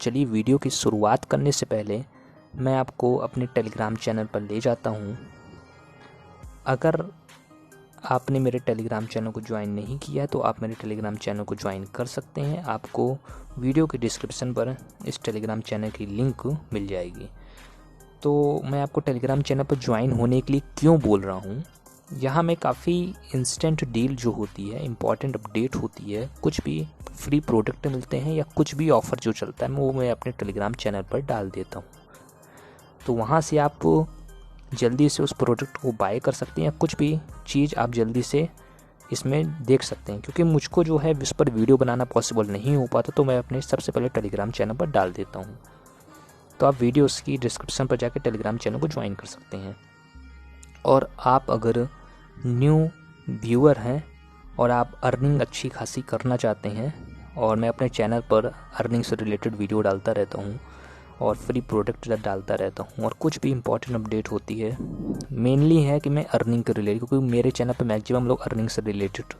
चलिए वीडियो की शुरुआत करने से पहले मैं आपको अपने टेलीग्राम चैनल पर ले जाता हूँ। अगर आपने मेरे टेलीग्राम चैनल को ज्वाइन नहीं किया है तो आप मेरे टेलीग्राम चैनल को ज्वाइन कर सकते हैं। आपको वीडियो के डिस्क्रिप्शन पर इस टेलीग्राम चैनल की लिंक मिल जाएगी। तो मैं आपको टेलीग्राम चैनल पर ज्वाइन होने के लिए क्यों बोल रहा हूँ, यहाँ में काफ़ी इंस्टेंट डील जो होती है, इम्पॉर्टेंट अपडेट होती है, कुछ भी फ्री प्रोडक्ट मिलते हैं या कुछ भी ऑफ़र जो चलता है वो मैं अपने टेलीग्राम चैनल पर डाल देता हूँ। तो वहाँ से आप जल्दी से उस प्रोडक्ट को बाय कर सकते हैं या कुछ भी चीज़ आप जल्दी से इसमें देख सकते हैं। क्योंकि मुझको जो है इस पर वीडियो बनाना पॉसिबल नहीं हो पाता तो मैं अपने सबसे पहले टेलीग्राम चैनल पर डाल देता हूँ। तो आप वीडियोस की डिस्क्रिप्शन पर जाकर टेलीग्राम चैनल को ज्वाइन कर सकते हैं। और आप अगर न्यू व्यूअर हैं और आप अर्निंग अच्छी खासी करना चाहते हैं, और मैं अपने चैनल पर अर्निंग से रिलेटेड वीडियो डालता रहता हूँ और फ्री प्रोडक्ट डालता रहता हूँ और कुछ भी इम्पोर्टेंट अपडेट होती है, मेनली है कि मैं अर्निंग के रिलेटेड, क्योंकि मेरे चैनल पर मैक्सिमम लोग अर्निंग से रिलेटेड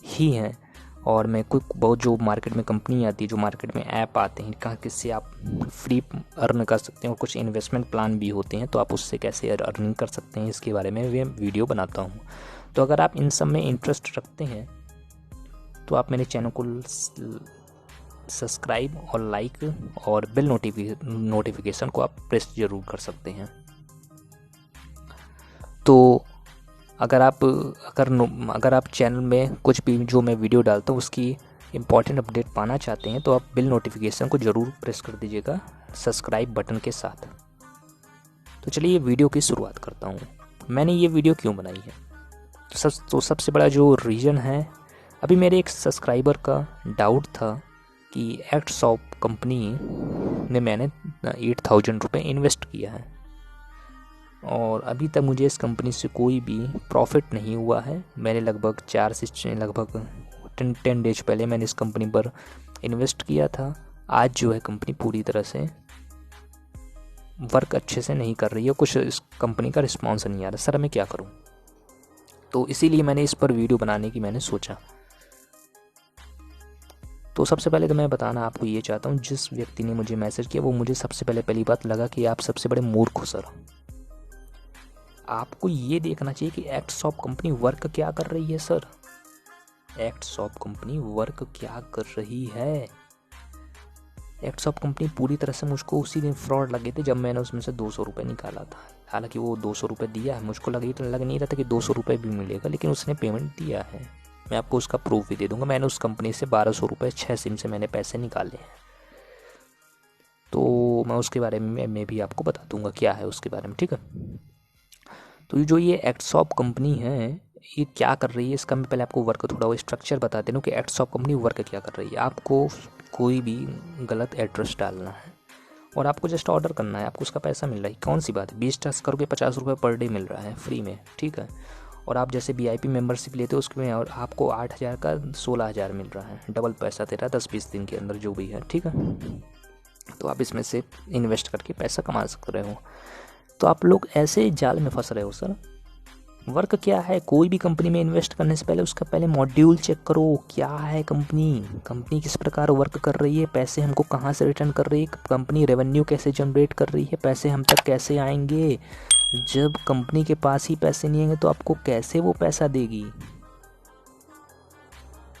ही हैं। और मैं कोई बहुत जो मार्केट में कंपनी आती है, जो मार्केट में ऐप आते हैं कहाँ किससे आप फ्री अर्न कर सकते हैं, और कुछ इन्वेस्टमेंट प्लान भी होते हैं तो आप उससे कैसे अर्निंग कर सकते हैं, इसके बारे में मैं वीडियो बनाता हूँ। तो अगर आप इन सब में इंटरेस्ट रखते हैं तो आप मेरे चैनल को सब्सक्राइब और लाइक और बेल नोटिफिकेशन को आप प्रेस ज़रूर कर सकते हैं। तो अगर आप चैनल में कुछ भी जो मैं वीडियो डालता हूँ उसकी इम्पॉर्टेंट अपडेट पाना चाहते हैं तो आप बेल नोटिफिकेशन को ज़रूर प्रेस कर दीजिएगा सब्सक्राइब बटन के साथ। तो चलिए वीडियो की शुरुआत करता हूँ। मैंने ये वीडियो क्यों बनाई है, तो सबसे बड़ा जो रीज़न है, अभी मेरे एक सब्सक्राइबर का डाउट था कि एक्टशॉप कंपनी में मैंने 8,000 रुपये इन्वेस्ट किया है और अभी तक मुझे इस कंपनी से कोई भी प्रॉफिट नहीं हुआ है। मैंने लगभग 10 डेज पहले मैंने इस कंपनी पर इन्वेस्ट किया था। आज जो है कंपनी पूरी तरह से वर्क अच्छे से नहीं कर रही है, कुछ इस कंपनी का रिस्पॉन्स नहीं आ रहा। सर मैं क्या करूं? तो इसीलिए मैंने इस पर वीडियो बनाने की मैंने सोचा। तो सबसे पहले तो मैं बताना आपको ये चाहता हूँ, जिस व्यक्ति ने मुझे मैसेज किया वो मुझे सबसे पहली बात लगा कि आप सबसे बड़े मूर्ख हो सर। आपको ये देखना चाहिए कि एक्टशॉप कंपनी वर्क क्या कर रही है। सर एक्टशॉप कंपनी वर्क क्या कर रही है? एक्टशॉप कंपनी पूरी तरह से, मुझको उसी दिन फ्रॉड लगे थे जब मैंने उसमें से 200 रुपये निकाला था। हालांकि वो 200 रुपये दिया है, मुझको लग नहीं रहा था कि 200 रुपये भी मिलेगा, लेकिन उसने पेमेंट दिया है। मैं आपको उसका प्रूफ भी दे दूंगा। मैंने उस कंपनी से 1200 रुपये 6 सिम से मैंने पैसे निकाले हैं। तो मैं उसके बारे में मैं भी आपको बता दूंगा क्या है उसके बारे में, ठीक है। तो जो ये एक्टशॉप कंपनी है ये क्या कर रही है, इसका मैं पहले आपको वर्क थोड़ा वो स्ट्रक्चर बता देता हूँ कि एक्टशॉप कंपनी वर्क क्या कर रही है। आपको कोई भी गलत एड्रेस डालना है और आपको जस्ट ऑर्डर करना है, आपको उसका पैसा मिल रहा है। कौन सी बात है, 20 टास्क करोगे 50 रुपये पर डे मिल रहा है फ्री में, ठीक है। और आप जैसे VIP मेंबरशिप लेते हो उसमें और आपको 8,000 का 16,000 मिल रहा है, डबल पैसा दे रहा है 10-20 दिन के अंदर जो भी है, ठीक है। तो आप इसमें से इन्वेस्ट करके पैसा कमा सकते रहे हो। तो आप लोग ऐसे जाल में फंस रहे हो। सर वर्क क्या है? कोई भी कंपनी में इन्वेस्ट करने से पहले उसका पहले मॉड्यूल चेक करो, क्या है कंपनी किस प्रकार वर्क कर रही है, पैसे हमको कहाँ से रिटर्न कर रही है, कंपनी रेवेन्यू कैसे जनरेट कर रही है, पैसे हम तक कैसे आएंगे। जब कंपनी के पास ही पैसे नहीं आएंगे तो आपको कैसे वो पैसा देगी?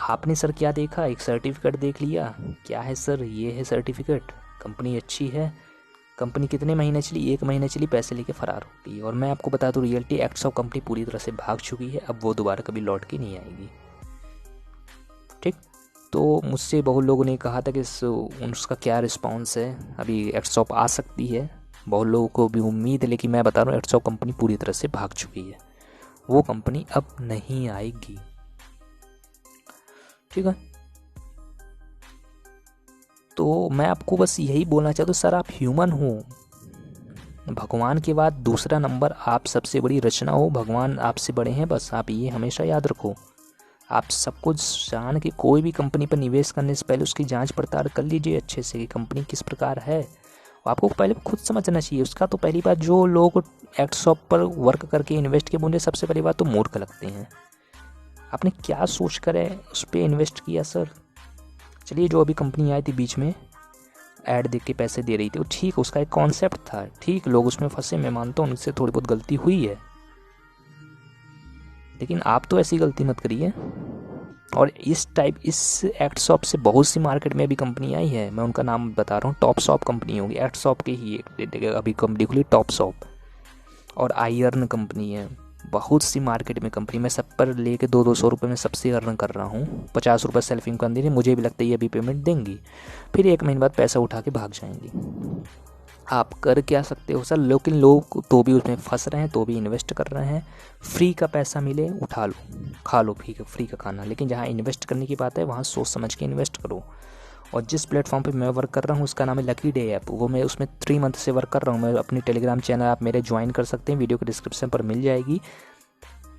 आपने सर क्या देखा, एक सर्टिफिकेट देख लिया, क्या है सर ये है सर्टिफिकेट, कंपनी अच्छी है। कंपनी कितने महीने चली? 1 महीने चली, पैसे लेके फ़रार हो गई। और मैं आपको बता दूं रियलिटी, एक्टशॉप कंपनी पूरी तरह से भाग चुकी है, अब वो दोबारा कभी लौट के नहीं आएगी, ठीक। तो मुझसे बहुत लोगों ने कहा था कि उसका क्या रिस्पॉन्स है, अभी एक्टशॉप आ सकती है, बहुत लोगों को भी उम्मीद है, लेकिन मैं बता रहा हूँ एक्टशॉप कंपनी पूरी तरह से भाग चुकी है, वो कंपनी अब नहीं आएगी, ठीक है। तो मैं आपको बस यही बोलना चाहता हूँ, सर आप ह्यूमन हो, भगवान के बाद दूसरा नंबर आप सबसे बड़ी रचना हो, भगवान आपसे बड़े हैं, बस आप ये हमेशा याद रखो। आप सब कुछ जान के कोई भी कंपनी पर निवेश करने से पहले उसकी जांच पड़ताल कर लीजिए अच्छे से कि कंपनी किस प्रकार है। आपको पहले खुद समझना चाहिए उसका। तो पहली बात, जो लोग एक्टशॉप पर वर्क करके इन्वेस्ट किए मुझे सबसे पहली बात तो मूर्ख लगते हैं। आपने क्या सोच कर है उस पर इन्वेस्ट किया? सर चलिए, जो अभी कंपनी आई थी बीच में ऐड देख के पैसे दे रही थी, वो ठीक, उसका एक कॉन्सेप्ट था, ठीक, लोग उसमें फंसे, मैं मानता हूँ उनसे थोड़ी बहुत गलती हुई है, लेकिन आप तो ऐसी गलती मत करिए। और इस एक्ट शॉप से बहुत सी मार्केट में अभी कंपनी आई है, मैं उनका नाम बता रहा हूँ, टॉप शॉप कंपनी होगी, एक्ट शॉप के ही एक अभी कंपनी खुली टॉप शॉप, और आयर्न कंपनी है, बहुत सी मार्केट में कंपनी, मैं सब पर लेके 200-200 रुपये में सबसे अर्न कर रहा हूँ, 50 रुपये सेल्फ इनकम दे रही, मुझे भी लगता है ये अभी पेमेंट देंगी, फिर 1 महीने बाद पैसा उठा के भाग जाएंगी। आप कर क्या सकते हो सर, लेकिन लोग तो भी उसमें फंस रहे हैं, तो भी इन्वेस्ट कर रहे हैं, फ्री का पैसा मिले उठा लो, खा लो फ्री का खाना, लेकिन जहाँ इन्वेस्ट करने की बात है वहाँ सोच समझ के इन्वेस्ट करो। और जिस प्लेटफॉर्म पे मैं वर्क कर रहा हूँ उसका नाम है लकी डे ऐप, वो मैं उसमें 3 मंथ से वर्क कर रहा हूँ। मैं अपनी टेलीग्राम चैनल आप मेरे ज्वाइन कर सकते हैं, वीडियो के डिस्क्रिप्शन पर मिल जाएगी,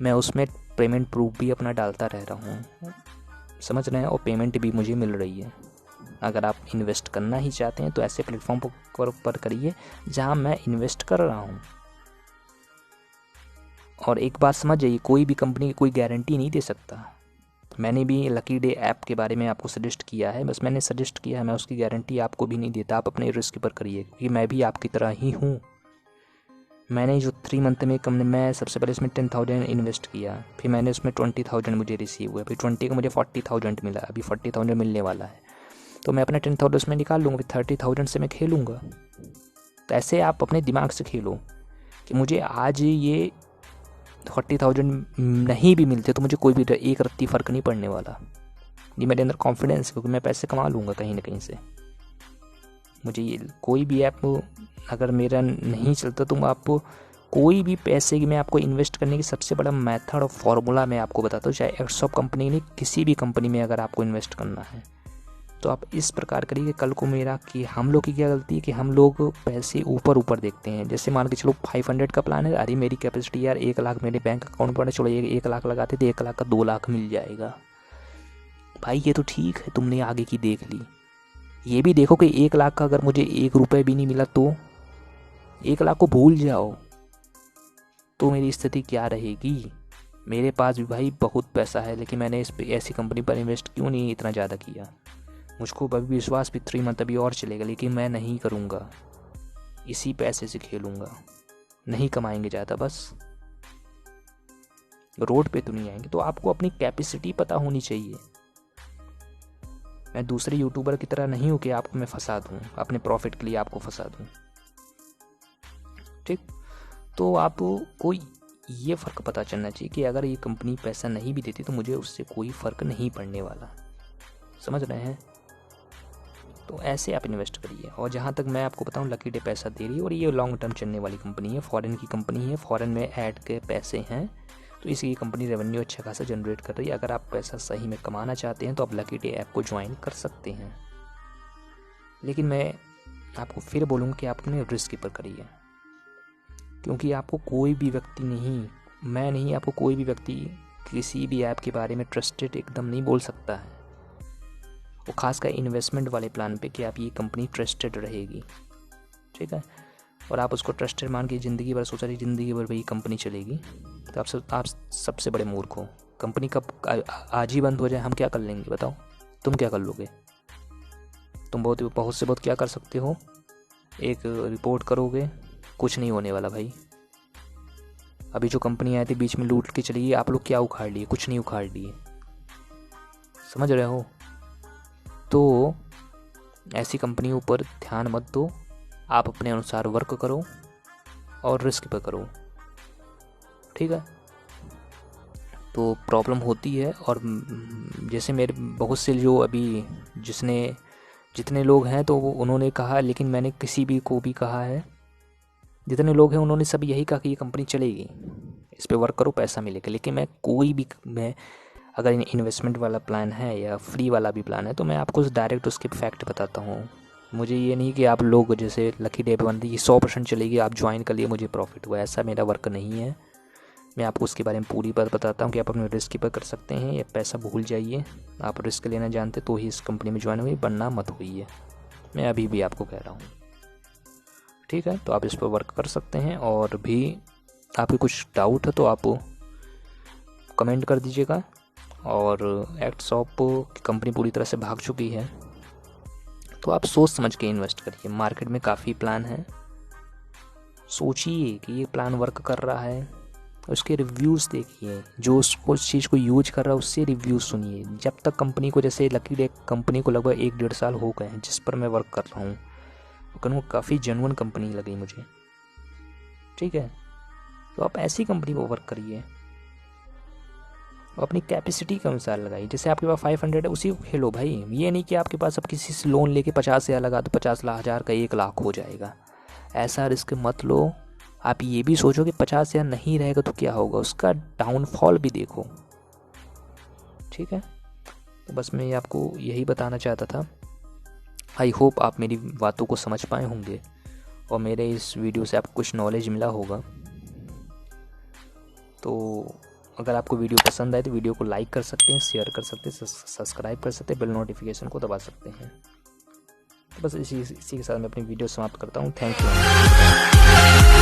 मैं उसमें पेमेंट प्रूफ भी अपना डालता रह रहा हूँ, समझ रहे हैं, और पेमेंट भी मुझे मिल रही है। अगर आप इन्वेस्ट करना ही चाहते हैं तो ऐसे प्लेटफॉर्म पर करिए जहां मैं इन्वेस्ट कर रहा हूं। और एक बात समझ जाइए, कोई भी कंपनी कोई गारंटी नहीं दे सकता। मैंने भी लकी डे ऐप के बारे में आपको सजेस्ट किया है, बस मैंने सजेस्ट किया है, मैं उसकी गारंटी आपको भी नहीं देता, आप अपने रिस्क पर करिए, क्योंकि मैं भी आपकी तरह ही हूँ। मैंने जो 3 मंथ में मैं सबसे पहले इसमें 10,000 इन्वेस्ट किया, फिर मैंने उसमें 20,000 मुझे रिसीव हुआ, फिर 20 का मुझे 40,000 मिला, अभी 40,000 मिलने वाला है, तो मैं अपना 10,000 उसमें निकाल लूँगा, फिर 30,000 से मैं खेलूँगा। तो ऐसे आप अपने दिमाग से खेलो कि मुझे आज ये 40,000 नहीं भी मिलते तो मुझे कोई भी एक रत्ती फ़र्क नहीं पड़ने वाला, ये मेरे अंदर कॉन्फिडेंस है, क्योंकि मैं पैसे कमा लूँगा कहीं ना कहीं से। मुझे ये कोई भी ऐप अगर मेरा नहीं चलता तो आप कोई भी पैसे में आपको इन्वेस्ट करने की सबसे बड़ा मेथड और फॉर्मूला मैं आपको बताता हूँ, चाहे एक्सॉप कंपनी नहीं, किसी भी कंपनी में अगर आपको इन्वेस्ट करना है तो आप इस प्रकार करिए कि कल को मेरा कि हम लोग की क्या गलती है कि हम लोग पैसे ऊपर देखते हैं। जैसे मान के चलो 500 का प्लान है, अरे मेरी कैपेसिटी यार 1 लाख मेरे बैंक अकाउंट पर, चलो 1 लाख लगाते तो 1 लाख का 2 लाख मिल जाएगा। भाई ये तो ठीक है, तुमने आगे की देख ली, ये भी देखो कि 1 लाख का अगर मुझे 1 रुपये भी नहीं मिला तो 1 लाख को भूल जाओ, तो मेरी स्थिति क्या रहेगी। मेरे पास भी भाई बहुत पैसा है, लेकिन मैंने ऐसी कंपनी पर इन्वेस्ट क्यों नहीं इतना ज़्यादा किया। मुझको अभी विश्वास भी 3 मंथ अभी और चलेगा, लेकिन मैं नहीं करूँगा, इसी पैसे से खेलूँगा, नहीं कमाएंगे ज़्यादा, बस रोड पे तो नहीं आएंगे। तो आपको अपनी कैपेसिटी पता होनी चाहिए। मैं दूसरे यूट्यूबर की तरह नहीं हूँ कि आपको मैं फंसा दूँ, अपने प्रॉफिट के लिए आपको फंसा दूँ, ठीक। तो आपको ये फ़र्क पता चलना चाहिए कि अगर ये कंपनी पैसा नहीं भी देती तो मुझे उससे कोई फ़र्क नहीं पड़ने वाला, समझ रहे हैं। तो ऐसे आप इन्वेस्ट करिए। और जहाँ तक मैं आपको बताऊँ, लकी डे पैसा दे रही है और ये लॉन्ग टर्म चलने वाली कंपनी है, फॉरेन की कंपनी है, फॉरेन में ऐड के पैसे हैं, तो इसकी कंपनी रेवेन्यू अच्छा खासा जनरेट कर रही है। अगर आप पैसा सही में कमाना चाहते हैं तो आप लकी डे ऐप को ज्वाइन कर सकते हैं, लेकिन मैं आपको फिर बोलूँगा कि आप अपने रिस्क पर करिए, क्योंकि आपको कोई भी व्यक्ति नहीं, मैं नहीं, आपको कोई भी व्यक्ति किसी भी ऐप के बारे में ट्रस्टेड एकदम नहीं बोल सकता है, वो खासकर इन्वेस्टमेंट वाले प्लान पे कि आप ये कंपनी ट्रस्टेड रहेगी, ठीक है। और आप उसको ट्रस्टेड मान के ज़िंदगी भर सोचा रही ज़िंदगी भर वही कंपनी चलेगी, तो आप सबसे बड़े मूर्ख हो। कंपनी कब आज ही बंद हो जाए हम क्या कर लेंगे बताओ, तुम क्या कर लोगे। तुम बहुत से बहुत क्या कर सकते हो, एक रिपोर्ट करोगे, कुछ नहीं होने वाला भाई। अभी जो कंपनी आई थी बीच में लूट के चली गई, आप लोग क्या उखाड़ लिए, कुछ नहीं उखाड़ लिए, समझ रहे हो। तो ऐसी कंपनियों पर ध्यान मत दो, आप अपने अनुसार वर्क करो और रिस्क पे करो, ठीक है। तो प्रॉब्लम होती है, और जैसे मेरे बहुत से जो अभी जितने लोग हैं तो उन्होंने कहा, लेकिन मैंने किसी भी को भी कहा है, जितने लोग हैं उन्होंने सब यही कहा कि ये कंपनी चलेगी, इस पे वर्क करो पैसा मिलेगा। लेकिन मैं अगर इन्वेस्टमेंट वाला प्लान है या फ्री वाला भी प्लान है तो मैं आपको डायरेक्ट उसके फैक्ट बताता हूँ। मुझे ये नहीं कि आप लोग जैसे लकी डे पे बनती ये 100% चलेगी, आप ज्वाइन कर लिए मुझे प्रॉफिट हुआ, ऐसा मेरा वर्क नहीं है। मैं आपको उसके बारे में पूरी बात बताता हूँ कि आप अपने रिस्क पर कर सकते हैं, या पैसा भूल जाइए, आप रिस्क लेना जानते तो ही इस कंपनी में ज्वाइन हुई, बनना मत होइए, मैं अभी भी आपको कह रहा हूँ, ठीक है। तो आप इस पर वर्क कर सकते हैं, और भी आपके कुछ डाउट है तो आप कमेंट कर दीजिएगा। और एक्ट शॉप की कंपनी पूरी तरह से भाग चुकी है, तो आप सोच समझ के इन्वेस्ट करिए। मार्केट में काफ़ी प्लान है, सोचिए कि ये प्लान वर्क कर रहा है, उसके रिव्यूज़ देखिए, जो उसको उस चीज़ को यूज कर रहा है उससे रिव्यूज़ सुनिए। जब तक कंपनी को, जैसे लकी डे कंपनी को लगभग 1-1.5 साल हो गए हैं जिस पर मैं वर्क कर रहा हूँ, लेकिन वो काफ़ी जेन्युइन कंपनी लगी मुझे, ठीक है। तो आप ऐसी कंपनी को वर्क करिए, अपनी कैपेसिटी के अनुसार लगाइए। जैसे आपके पास 500 है, उसी को खेलो भाई। ये नहीं कि आपके पास अब किसी से लोन लेके 50,000 लगा तो 50,000 का 1 लाख हो जाएगा। ऐसा रिस्क मत लो। आप ये भी सोचो कि 50,000 नहीं रहेगा तो क्या होगा, उसका डाउनफॉल भी देखो, ठीक है। तो बस मैं आपको यही बताना चाहता था। आई होप आप मेरी बातों को समझ पाए होंगे और मेरे इस वीडियो से आपको कुछ नॉलेज मिला होगा। तो अगर आपको वीडियो पसंद आए तो वीडियो को लाइक कर सकते हैं, शेयर कर सकते हैं, सब्सक्राइब कर सकते हैं, बेल नोटिफिकेशन को दबा सकते हैं। तो बस इसी के साथ मैं अपनी वीडियो समाप्त करता हूँ। Thank you.